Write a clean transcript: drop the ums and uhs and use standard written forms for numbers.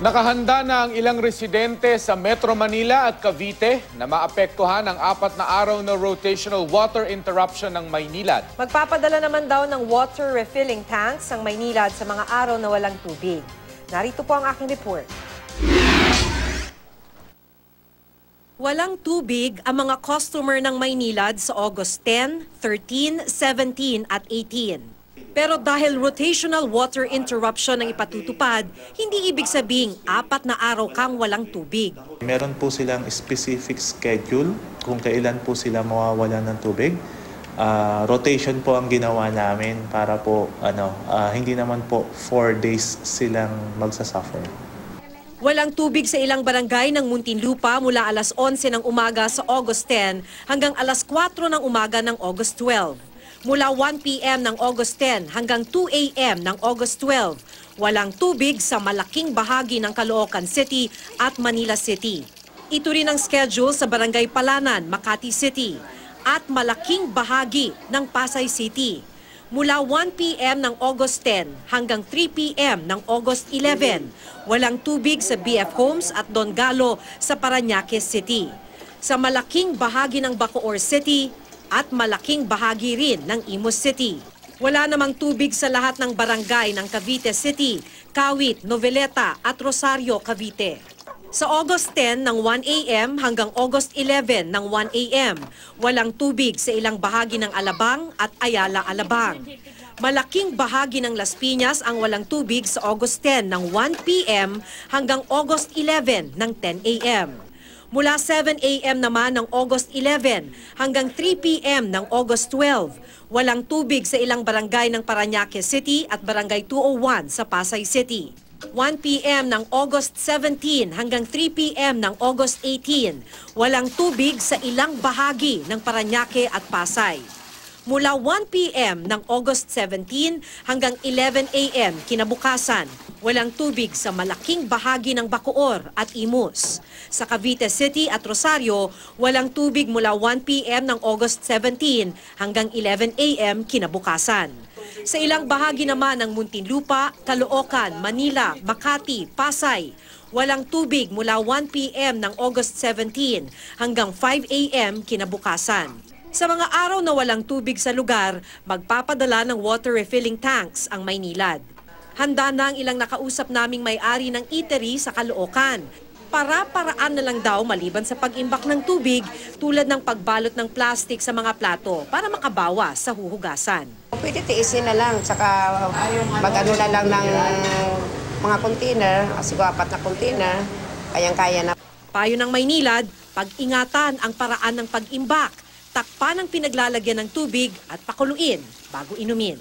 Nakahanda na ang ilang residente sa Metro Manila at Cavite na maapektuhan ng 4 na araw na rotational water interruption ng Maynilad. Magpapadala naman daw ng water refilling tanks ang Maynilad sa mga araw na walang tubig. Narito po ang aking report. Walang tubig ang mga customer ng Maynilad sa August 10, 13, 17 at 18. Pero dahil rotational water interruption ang ipatutupad, hindi ibig sabing 4 na araw kang walang tubig. Meron po silang specific schedule kung kailan po sila mawawalan ng tubig. Rotation po ang ginawa namin para po hindi naman po 4 days silang magsasuffer. Walang tubig sa ilang barangay ng Muntinlupa mula alas 11 ng umaga sa August 10 hanggang alas 4 ng umaga ng August 12. Mula 1 p.m. ng August 10 hanggang 2 a.m. ng August 12, walang tubig sa malaking bahagi ng Caloocan City at Manila City. Ito rin ang schedule sa Barangay Palanan, Makati City at malaking bahagi ng Pasay City. Mula 1 p.m. ng August 10 hanggang 3 p.m. ng August 11, walang tubig sa BF Homes at Don Galo sa Parañaque City. Sa malaking bahagi ng Bacoor City, at malaking bahagi rin ng Imus City. Wala namang tubig sa lahat ng barangay ng Cavite City, Kawit, Noveleta at Rosario, Cavite. Sa August 10 ng 1 a.m. hanggang August 11 ng 1 a.m., walang tubig sa ilang bahagi ng Alabang at Ayala, Alabang. Malaking bahagi ng Las Piñas ang walang tubig sa August 10 ng 1 p.m. hanggang August 11 ng 10 a.m. Mula 7 a.m. naman ng August 11 hanggang 3 p.m. ng August 12, walang tubig sa ilang barangay ng Parañaque City at Barangay 201 sa Pasay City. 1 p.m. ng August 17 hanggang 3 p.m. ng August 18, walang tubig sa ilang bahagi ng Parañaque at Pasay. Mula 1 p.m. ng August 17 hanggang 11 a.m. kinabukasan, walang tubig sa malaking bahagi ng Bacoor at Imus. Sa Cavite City at Rosario, walang tubig mula 1 p.m. ng August 17 hanggang 11 a.m. kinabukasan. Sa ilang bahagi naman ng Muntinlupa, Caloocan, Manila, Makati, Pasay, walang tubig mula 1 p.m. ng August 17 hanggang 5 a.m. kinabukasan. Sa mga araw na walang tubig sa lugar, magpapadala ng water refilling tanks ang Maynilad. Handa na ang ilang nakausap naming may-ari ng eatery sa Caloocan. Para-paraan na lang daw maliban sa pag-imbak ng tubig tulad ng pagbalot ng plastic sa mga plato para makabawas sa huhugasan. Pwede tiisin na lang, saka mag-ano na lang ng mga container, siguro 4 na container, kayang-kaya na. Payo ng Maynilad, pag-ingatan ang paraan ng pag-imbak, takpan ang pinaglalagyan ng tubig at pakuluin bago inumin.